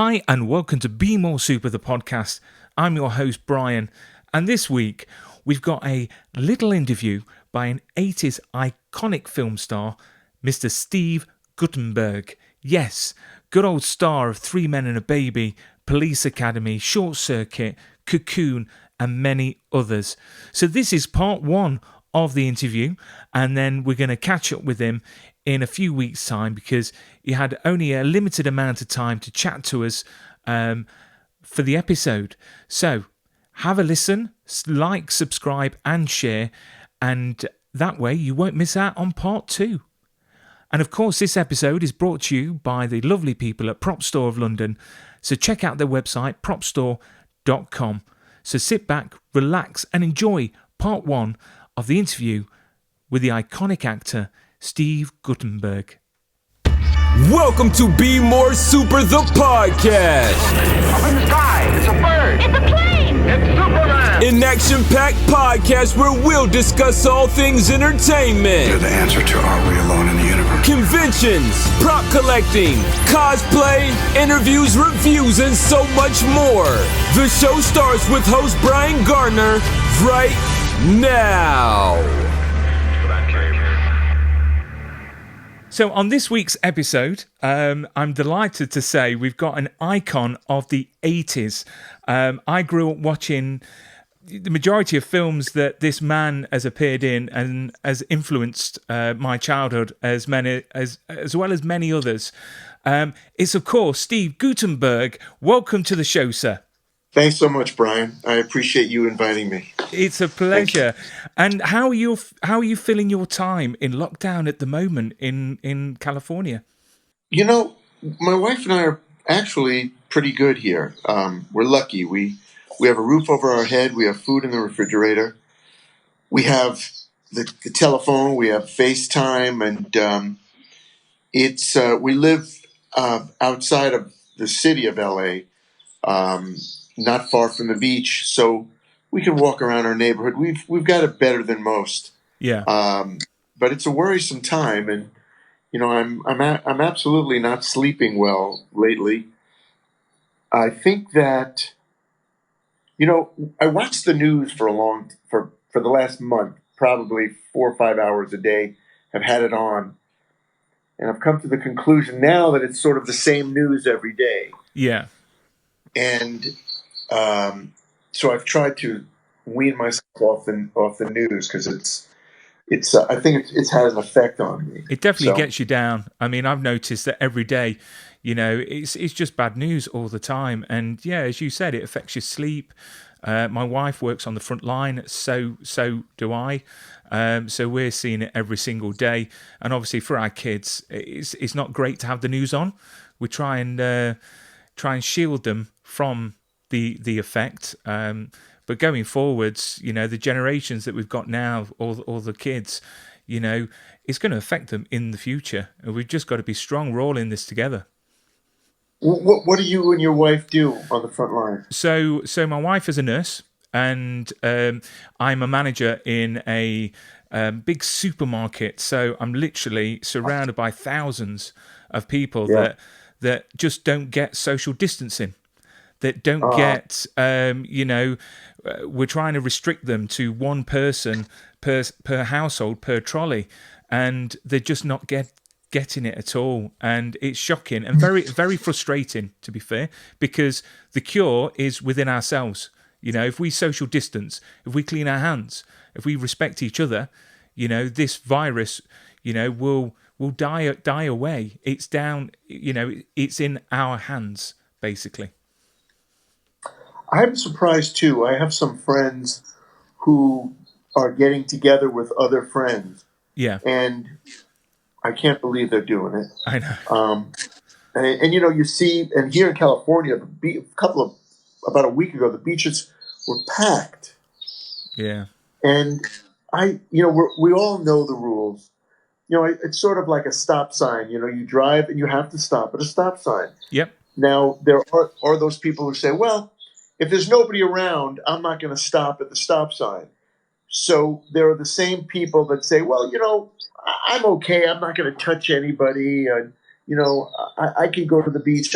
Hi and welcome to Be More Super, the podcast. I'm your host Brian, and this week we've got a little interview by an 80s iconic film star, Mr. Steve Guttenberg. Yes, good old star of Three Men and a Baby, Police Academy, Short Circuit, Cocoon and many others. So this is part one of the interview, and then we're going to catch up with him in a few weeks' time because he had only a limited amount of time to chat to us for the episode. So have a listen, like, subscribe and share, and that way you won't miss out on part two. And of course, this episode is brought to you by the lovely people at Prop Store of London. So check out their website, propstore.com. So sit back, relax and enjoy part one of the interview with the iconic actor Steve Guttenberg. Welcome to Be More Super, the podcast. Up in the sky, it's a bird. It's a plane. It's Superman. An action-packed podcast where we'll discuss all things entertainment. You're the answer to Are We Alone in the Universe? Conventions, prop collecting, cosplay, interviews, reviews, and so much more. The show starts with host Brian Gardner right now. So on this week's episode, I'm delighted to say we've got an icon of the 80s. I grew up watching the majority of films that this man has appeared in and has influenced my childhood as well as many others. It's, of course, Steve Guttenberg. Welcome to the show, sir. Thanks so much, Brian. I appreciate you inviting me. It's a pleasure. And how are you filling your time in lockdown at the moment in California? You know, my wife and I are actually pretty good here. We're lucky. We have a roof over our head. We have food in the refrigerator. We have the telephone. We have FaceTime, and we live outside of the city of LA. Not far from the beach, so we can walk around our neighborhood. We've got it better than most. Yeah. But it's a worrisome time, and you know, I'm absolutely not sleeping well lately. I think that, you know, I watched the news for the last month, probably 4 or 5 hours a day. Have had it on, and I've come to the conclusion now that it's sort of the same news every day. Yeah. And so I've tried to wean myself off the news because it's I think it's had an effect on me. It definitely gets you down. I mean, I've noticed that every day, you know, it's just bad news all the time. And yeah, as you said, it affects your sleep. My wife works on the front line, so do I. So we're seeing it every single day. And obviously for our kids, it's not great to have the news on. We try and shield them from the effect, but going forwards, you know, the generations that we've got now, all the kids, you know, it's going to affect them in the future, and we've just got to be strong. We're all in this together. What do you and your wife do on the front line? So my wife is a nurse, and I'm a manager in a big supermarket. So I'm literally surrounded by thousands of people that just don't get social distancing. That don't get, you know, we're trying to restrict them to one person per household, per trolley, and they're just not getting it at all. And it's shocking and very, very frustrating, to be fair, because the cure is within ourselves. You know, if we social distance, if we clean our hands, if we respect each other, you know, this virus, you know, will die away. It's down, you know, it's in our hands, basically. I'm surprised too. I have some friends who are getting together with other friends. Yeah. And I can't believe they're doing it. I know. And you know, you see, and here in California, about a week ago, the beaches were packed. Yeah. And we all know the rules. You know, it's sort of like a stop sign. You know, you drive and you have to stop at a stop sign. Yep. Now, there are those people who say, well, if there's nobody around, I'm not going to stop at the stop sign. So there are the same people that say, well, you know, I'm okay. I'm not going to touch anybody. You know, I can go to the beach.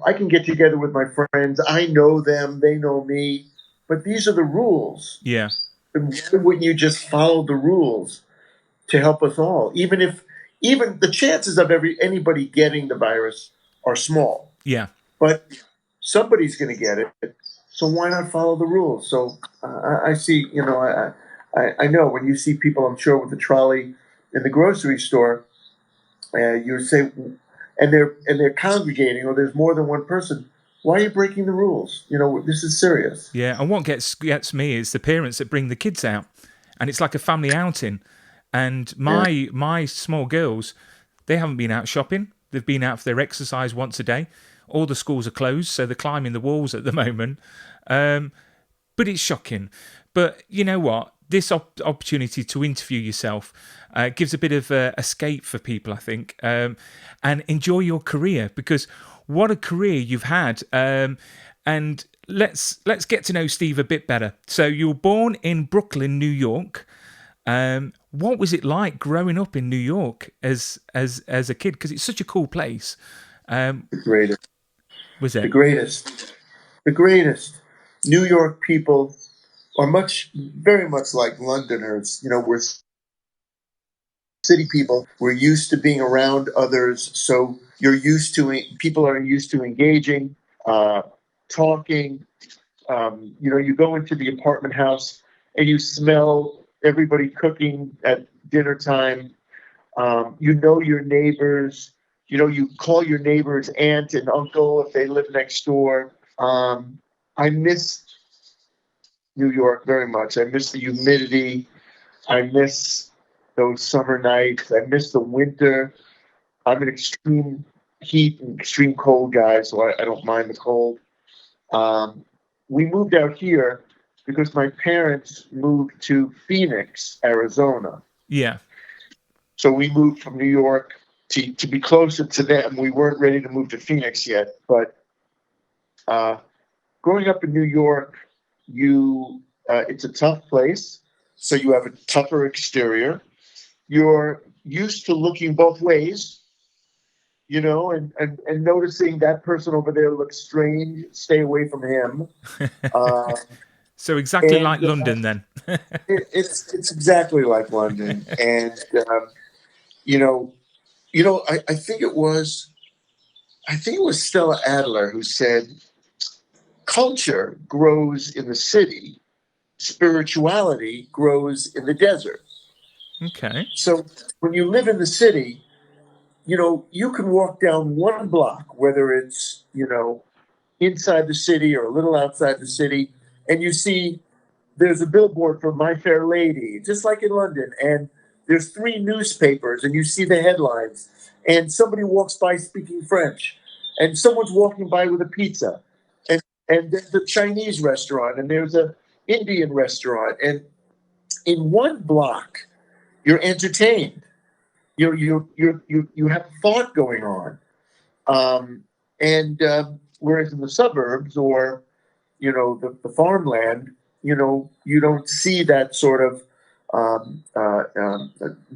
I can get together with my friends. I know them. They know me. But these are the rules. Yeah. And why wouldn't you just follow the rules to help us all? Even the chances of anybody getting the virus are small. Yeah. But somebody's going to get it. So why not follow the rules? So I see, I know when you see people, I'm sure, with the trolley in the grocery store, you say, and they're congregating, or there's more than one person. Why are you breaking the rules? This is serious. Yeah, and what gets me is the parents that bring the kids out, and it's like a family outing. And my small girls, they haven't been out shopping. They've been out for their exercise once a day. All the schools are closed, so they're climbing the walls at the moment. But it's shocking. But you know what? This opportunity to interview yourself gives a bit of escape for people, I think, and enjoy your career, because what a career you've had. And let's get to know Steve a bit better. So you were born in Brooklyn, New York. What was it like growing up in New York as a kid? Because it's such a cool place. The greatest. Was it? The greatest. New York people are very much like Londoners. We're city people. We're used to being around others. So people are used to engaging, talking. You go into the apartment house and you smell everybody cooking at dinner time. You know your neighbors. You call your neighbors aunt and uncle if they live next door. I miss New York very much. I miss the humidity. I miss those summer nights. I miss the winter. I'm an extreme heat and extreme cold guy, so I don't mind the cold. We moved out here because my parents moved to Phoenix, Arizona. Yeah. So we moved from New York to be closer to them. We weren't ready to move to Phoenix yet, but growing up in New York, it's a tough place, so you have a tougher exterior. You're used to looking both ways, and noticing that person over there looks strange. Stay away from him. So exactly like London, then. It's exactly like London, and I think it was Stella Adler who said, "Culture grows in the city, spirituality grows in the desert." Okay. So when you live in the city, you can walk down one block, whether it's inside the city or a little outside the city, and you see there's a billboard for My Fair Lady, just like in London, and there's 3 newspapers, and you see the headlines, and somebody walks by speaking French, and someone's walking by with a pizza, and there's a Chinese restaurant, and there's a Indian restaurant, and in one block, you're entertained. You have thought going on, whereas in the suburbs or the farmland, you don't see that sort of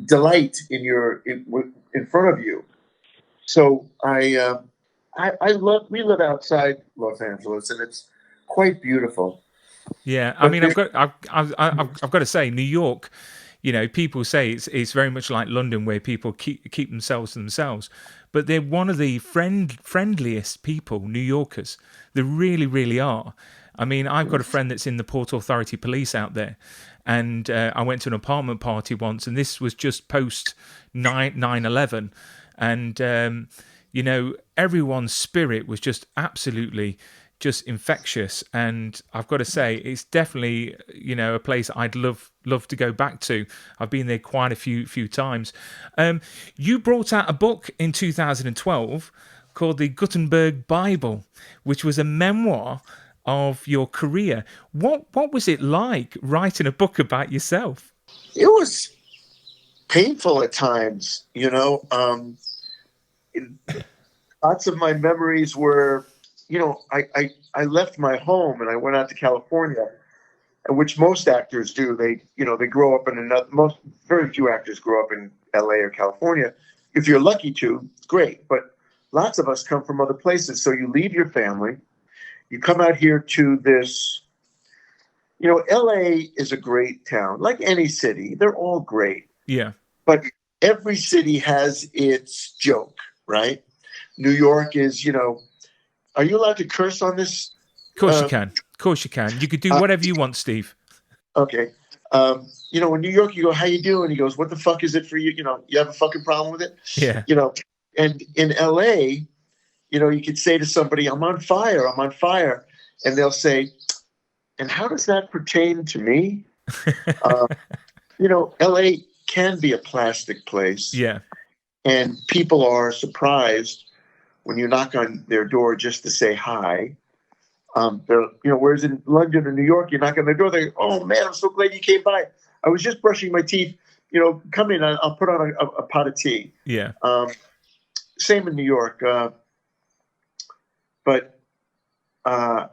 delight in front of you. So we live outside Los Angeles, and it's quite beautiful. Yeah, I mean, I've got to say, New York. People say it's very much like London, where people keep themselves to themselves, but they're one of the friendliest people, New Yorkers. They really, really are. I mean, I've got a friend that's in the Port Authority Police out there, and I went to an apartment party once, and this was just post 9/11, and everyone's spirit was just absolutely just infectious, and I've got to say it's definitely a place I'd love to go back to. I've been there quite a few times. You brought out a book in 2012 called the Guttenberg Bible, which was a memoir of your career. What was it like writing a book about yourself? It was painful at times, lots of my memories were, I left my home and I went out to California, which most actors do. They grow up in very few actors grow up in LA or California. If you're lucky to, great. But lots of us come from other places. So you leave your family, you come out here to this, LA is a great town, like any city. They're all great. Yeah. But every city has its joke, right? New York is, are you allowed to curse on this? Of course you can. Of course you can. You could do whatever you want, Steve. Okay. In New York, you go, how you doing? He goes, what the fuck is it for you? You have a fucking problem with it? Yeah. And in LA, you could say to somebody, I'm on fire. And they'll say, and how does that pertain to me? LA can be a plastic place. Yeah. And people are surprised when you knock on their door just to say hi. Whereas in London or New York, you knock on their door, they go, oh man, I'm so glad you came by. I was just brushing my teeth. Come in, I'll put on a pot of tea. Yeah. Same in New York. But I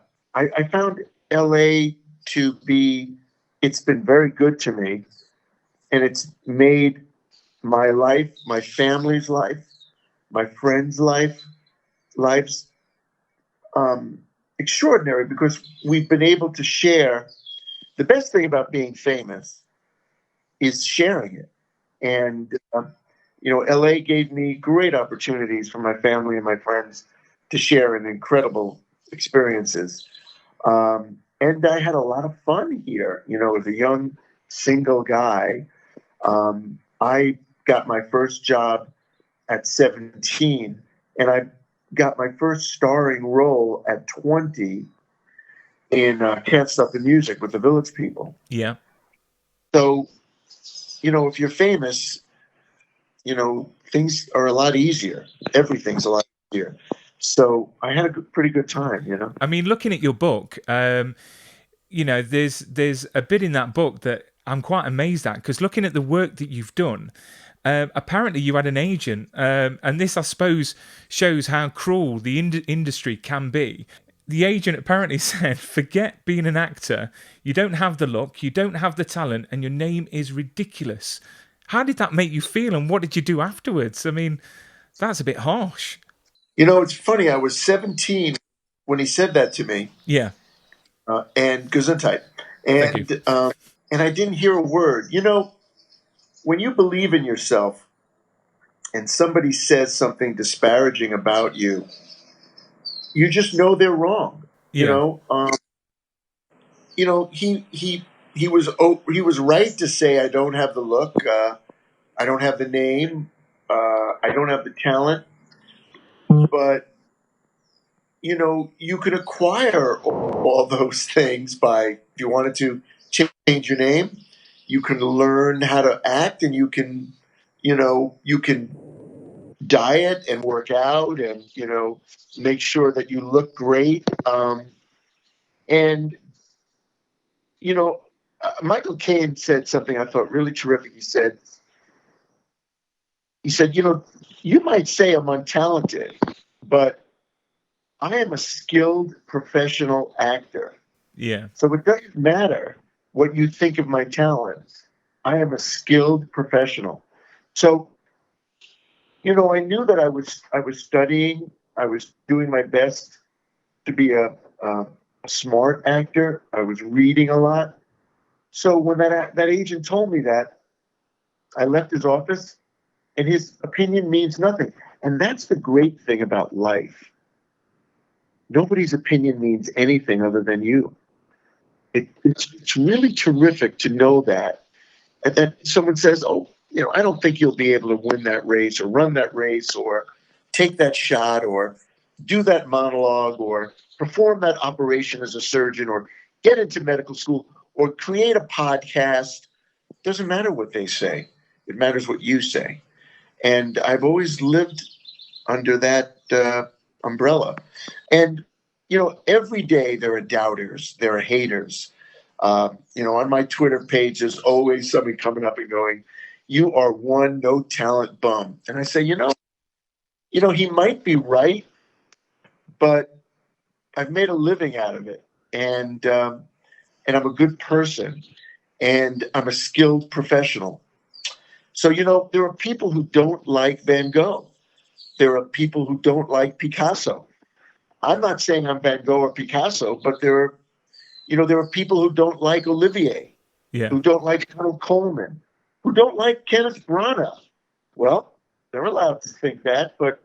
found LA to be, it's been very good to me. And it's made my life, my family's life, my friends' lives extraordinary, because we've been able to share. The best thing about being famous is sharing it. And, LA gave me great opportunities for my family and my friends to share in incredible experiences. And I had a lot of fun here, as a young single guy. I got my first job at 17, and I got my first starring role at 20 in Can't Stop the Music with the Village People. Yeah. So, if you're famous, things are a lot easier. Everything's a lot easier. So I had a pretty good time, I mean, looking at your book, there's a bit in that book that I'm quite amazed at, because looking at the work that you've done, apparently you had an agent, and this, I suppose, shows how cruel the industry can be. The agent apparently said, forget being an actor. You don't have the look, you don't have the talent, and your name is ridiculous. How did that make you feel, and what did you do afterwards? I mean, that's a bit harsh. It's funny. I was 17 when he said that to me. Yeah. And Gesundheit. And I didn't hear a word. When you believe in yourself and somebody says something disparaging about you, you just know they're wrong. Yeah. He was right to say, I don't have the look, I don't have the name, I don't have the talent, but you can acquire all those things by, if you wanted to change your name, you can learn how to act, and you can diet and work out, and make sure that you look great. Michael Caine said something I thought really terrific. He said, you might say I'm untalented, but I am a skilled professional actor. Yeah. So it doesn't matter what you think of my talents. I am a skilled professional. So, I knew that I was studying. I was doing my best to be a smart actor. I was reading a lot. So when that agent told me that, I left his office, and his opinion means nothing. And that's the great thing about life. Nobody's opinion means anything other than you. It's really terrific to know that. And then someone says, oh, I don't think you'll be able to win that race or run that race or take that shot or do that monologue or perform that operation as a surgeon or get into medical school or create a podcast. Doesn't matter what they say. It matters what you say. And I've always lived under that umbrella. And, every day there are doubters, there are haters. On my Twitter page, there's always somebody coming up and going, you are one no talent bum. And I say, he might be right, but I've made a living out of it. And I'm a good person, and I'm a skilled professional. So, there are people who don't like Van Gogh. there are people who don't like Picasso. I'm not saying I'm Van Gogh or Picasso, but there are people who don't like Olivier, Yeah. who don't like Colonel Coleman, who don't like Kenneth Branagh. Well, they're allowed to think that, but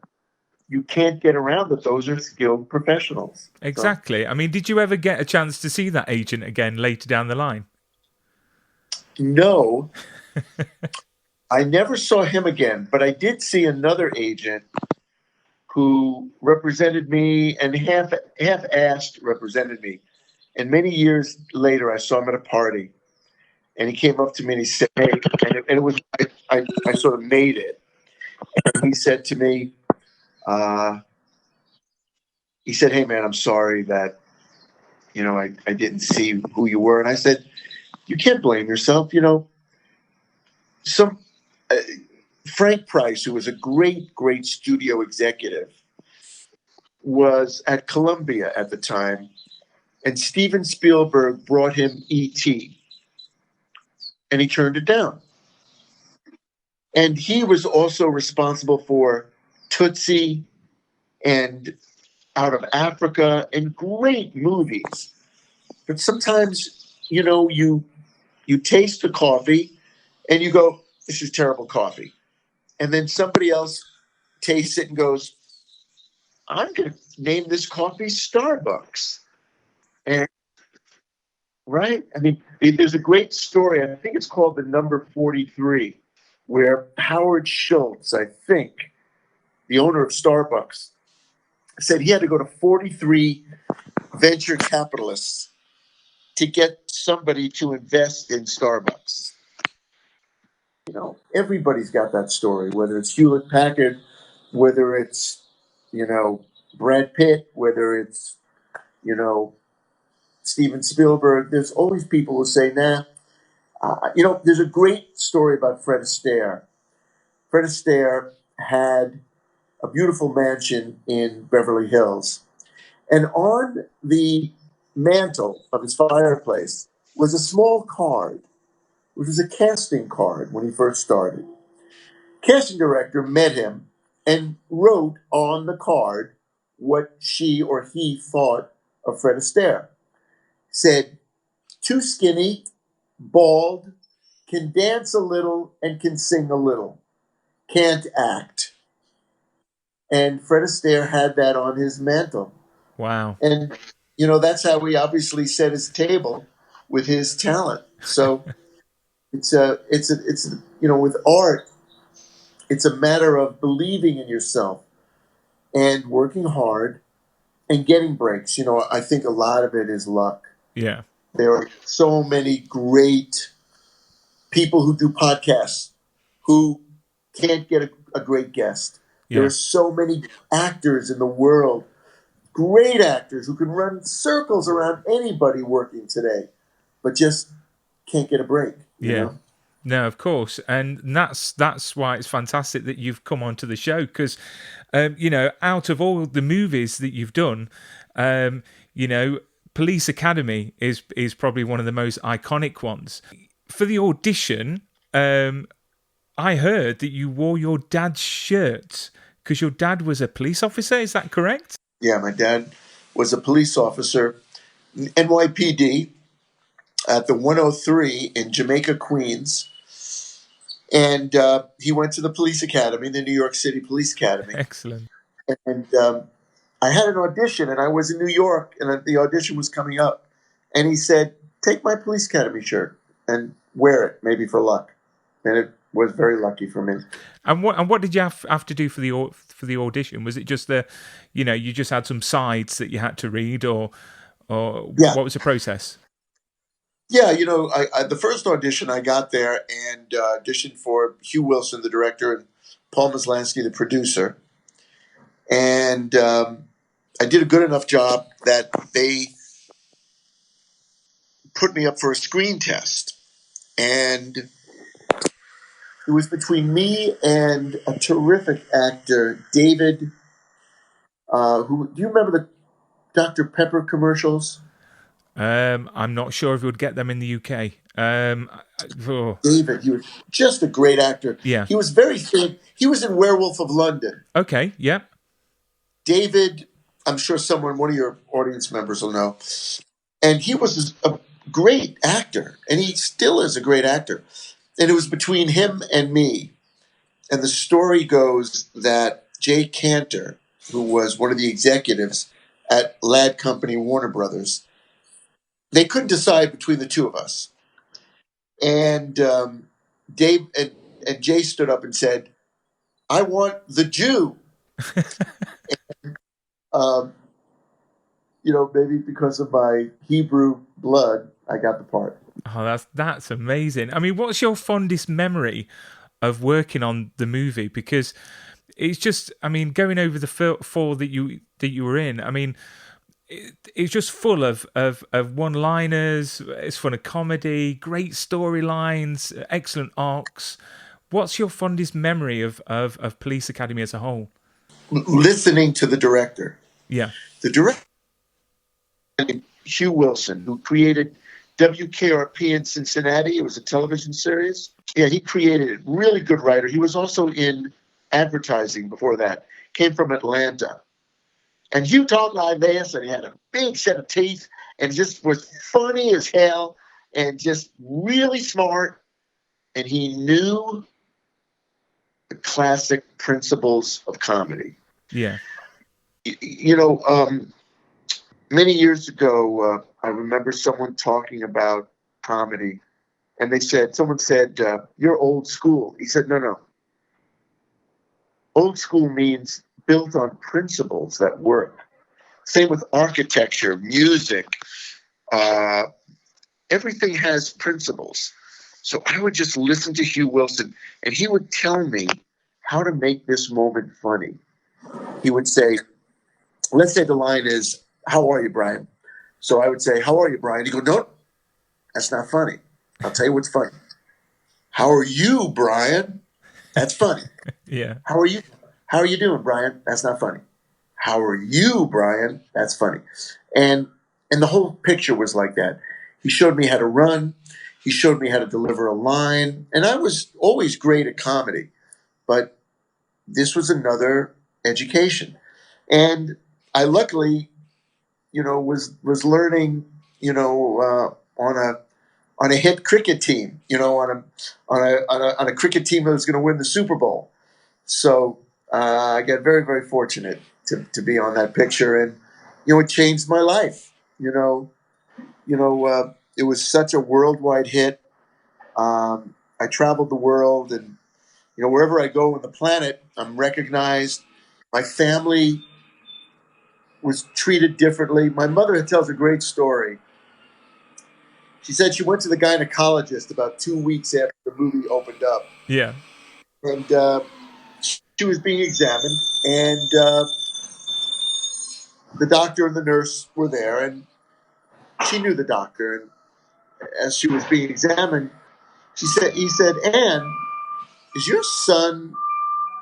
you can't get around that. Those are skilled professionals. Exactly. I mean, did you ever get a chance to see that agent again later down the line? No, I never saw him again, but I did see another agent who represented me and half-assed represented me. And many years later, I saw him at a party, and he came up to me and he said, "Hey," and it was I sort of made it. And he said to me, he said, "Hey man, I'm sorry that I didn't see who you were." And I said, "You can't blame yourself. Some Frank Price, who was a great studio executive, was at Columbia at the time, and Steven Spielberg brought him E.T., and he turned it down. And he was also responsible for Tootsie and Out of Africa and great movies. But sometimes, you taste the coffee and you go, this is terrible coffee. And then somebody else tastes it and goes, I'm going to name this coffee Starbucks. And right? I mean, there's a great story. I think it's called The Number 43, where Howard Schultz, I think, the owner of Starbucks, said he had to go to 43 venture capitalists to get somebody to invest in Starbucks. Everybody's got that story, whether it's Hewlett Packard, whether it's, Brad Pitt, whether it's, Steven Spielberg. There's always people who say, nah. There's a great story about Fred Astaire. Fred Astaire had a beautiful mansion in Beverly Hills. And on the mantle of his fireplace was a small card, which was a casting card when he first started. Casting director met him and wrote on the card what she or he thought of Fred Astaire. Said, too skinny, bald, can dance a little and can sing a little, can't act. And Fred Astaire had that on his mantle. Wow. And, that's how he obviously set his table with his talent. So it's with art, it's a matter of believing in yourself and working hard and getting breaks. I think a lot of it is luck. Yeah. There are so many great people who do podcasts who can't get a great guest. Yeah. There are so many actors in the world, great actors who can run circles around anybody working today, but just can't get a break. You know? No, of course, and that's why it's fantastic that you've come onto the show because, out of all the movies that you've done, Police Academy is probably one of the most iconic ones. For the audition, I heard that you wore your dad's shirt because your dad was a police officer. Is that correct? Yeah, my dad was a police officer, N.Y.P.D. at the 103 in Jamaica, Queens. And he went to the police academy, the New York City Police Academy. Excellent. And I had an audition, and I was in New York, and the audition was coming up. And he said, take my police academy shirt and wear it, maybe for luck. And it was very lucky for me. And what did you have to do for the audition? Was it just you just had some sides that you had to read, or what was the process? Yeah, I the first audition I got there and auditioned for Hugh Wilson, the director, and Paul Maslansky, the producer. And I did a good enough job that they put me up for a screen test. And it was between me and a terrific actor, David, do you remember the Dr. Pepper commercials? I'm not sure if we would get them in the UK. Oh, David, he was just a great actor. Yeah. He was very famous. He was in Werewolf of London. okay, yeah. David, I'm sure one of your audience members will know. And he was a great actor, and he still is a great actor. And it was between him and me. And the story goes that Jay Cantor, who was one of the executives at Lad Company Warner Brothers, they couldn't decide between the two of us. And Dave and Jay stood up and said, "I want the Jew." And, maybe because of my Hebrew blood, I got the part. Oh, that's amazing. I mean, what's your fondest memory of working on the movie? Because it's just, I mean, going over the four that you were in, I mean, it's just full of one-liners. It's full of comedy, great storylines, excellent arcs. What's your fondest memory of Police Academy as a whole? Listening to the director. Yeah. The director, Hugh Wilson, who created WKRP in Cincinnati. It was a television series. Yeah, he created it. Really good writer. He was also in advertising before that. Came from Atlanta. And Hugh talked like this, and he had a big set of teeth, and just was funny as hell, and just really smart. And he knew the classic principles of comedy. Yeah. Many years ago, I remember someone talking about comedy, and someone said, "You're old school." He said, No. Old school means built on principles that work. Same with architecture, music. Everything has principles. So I would just listen to Hugh Wilson, and he would tell me how to make this moment funny. He would say, let's say the line is, "How are you, Brian?" So I would say, "How are you, Brian?" He'd go, "No, that's not funny. I'll tell you what's funny. How are you, Brian? That's funny. Yeah. How are you? How are you doing, Brian? That's not funny. How are you, Brian? That's funny." And the whole picture was like that. He showed me how to run. He showed me how to deliver a line. And I was always great at comedy, but this was another education. And I luckily, was learning, on a hit cricket team, on a cricket team that was going to win the Super Bowl. So I got very, very fortunate to be on that picture, and it changed my life. It was such a worldwide hit. I traveled the world, and wherever I go on the planet, I'm recognized. My family was treated differently. My mother tells a great story. She said she went to the gynecologist about 2 weeks after the movie opened up. Yeah. And she was being examined, and the doctor and the nurse were there, and she knew the doctor. And as she was being examined, he said, "Anne, is your son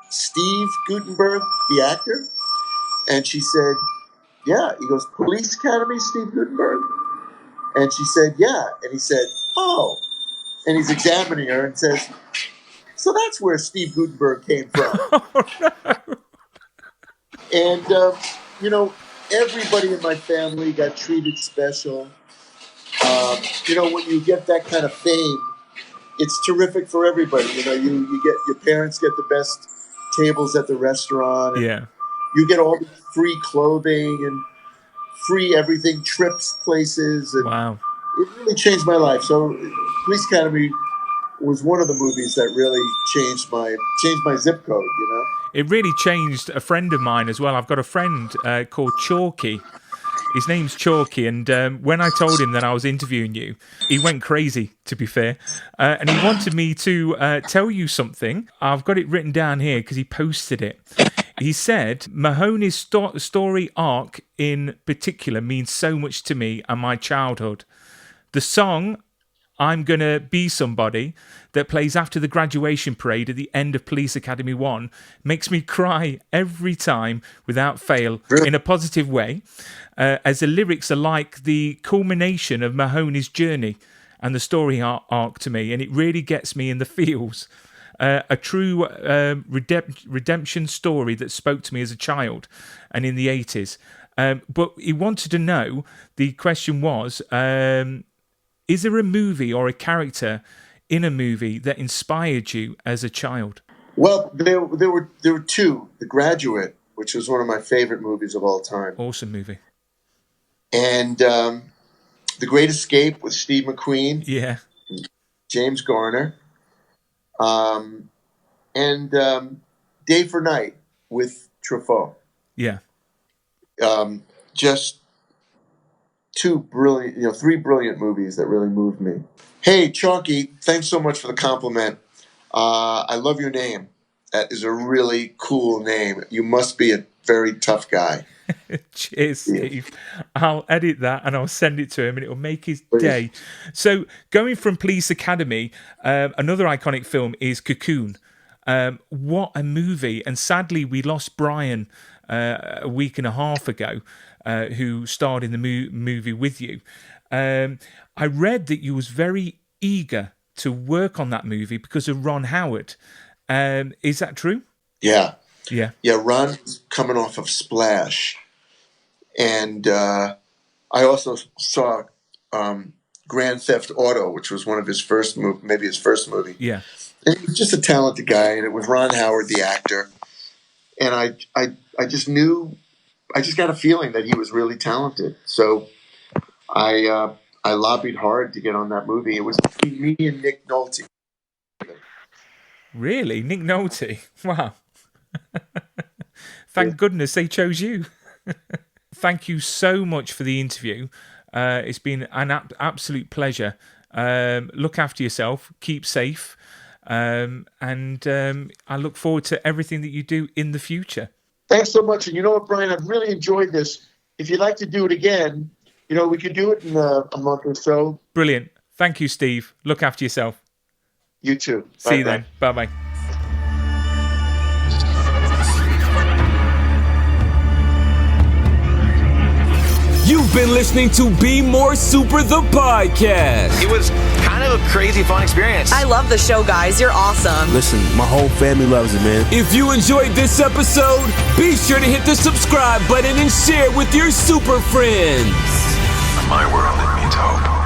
Steve Guttenberg, the actor?" And she said, "Yeah." He goes, "Police Academy, Steve Guttenberg?" And she said, "Yeah." And he said, "Oh." And he's examining her and says, "So that's where Steve Guttenberg came from." Oh, no. And, everybody in my family got treated special. When you get that kind of fame, it's terrific for everybody. You get your parents get the best tables at the restaurant. And Yeah. you get all the free clothing and free everything, trips, places. And Wow. it really changed my life. So Police Academy was one of the movies that really changed my zip code, It really changed a friend of mine as well. I've got a friend called Chalky. His name's Chalky, and when I told him that I was interviewing you, he went crazy, to be fair. And he wanted me to tell you something. I've got it written down here because he posted it. He said, "Mahoney's story arc in particular means so much to me and my childhood. The song, I'm Gonna Be Somebody, that plays after the graduation parade at the end of Police Academy 1 makes me cry every time without fail in a positive way, as the lyrics are like the culmination of Mahoney's journey and the story arc to me, and it really gets me in the feels. A true redemption story that spoke to me as a child and in the 80s. But he wanted to know, the question was, is there a movie or a character in a movie that inspired you as a child? Well, there were two. The Graduate, which was one of my favorite movies of all time. Awesome movie. And The Great Escape with Steve McQueen. Yeah. James Garner. And Day for Night with Truffaut. Yeah. Just three brilliant movies that really moved me. Hey, Chalky, thanks so much for the compliment. I love your name. That is a really cool name. You must be a very tough guy. Cheers, Steve. I'll edit that and I'll send it to him and it'll make his day. So going from Police Academy, another iconic film is Cocoon. What a movie. And sadly, we lost Brian a week and a half ago, who starred in the movie with you. I read that you was very eager to work on that movie because of Ron Howard. Is that true? Yeah. Yeah. Yeah, Ron was coming off of Splash. And I also saw Grand Theft Auto, which was one of his first maybe his first movie. Yeah. And he was just a talented guy, and it was Ron Howard, the actor. And I just knew, I just got a feeling that he was really talented. So I lobbied hard to get on that movie. It was between me and Nick Nolte. Really? Nick Nolte? Wow. Thank goodness they chose you. Thank you so much for the interview. It's been an absolute pleasure. Look after yourself. Keep safe. And I look forward to everything that you do in the future. Thanks so much. And you know what, Brian? I've really enjoyed this. If you'd like to do it again, we could do it in a month or so. Brilliant. Thank you, Steve. Look after yourself. You too. See you then. Bye-bye. You've been listening to Be More Super, the podcast. It was kind of a crazy, fun experience. I love the show, guys. You're awesome. Listen, my whole family loves it, man. If you enjoyed this episode, be sure to hit the subscribe button and share with your super friends. In my world, it means hope.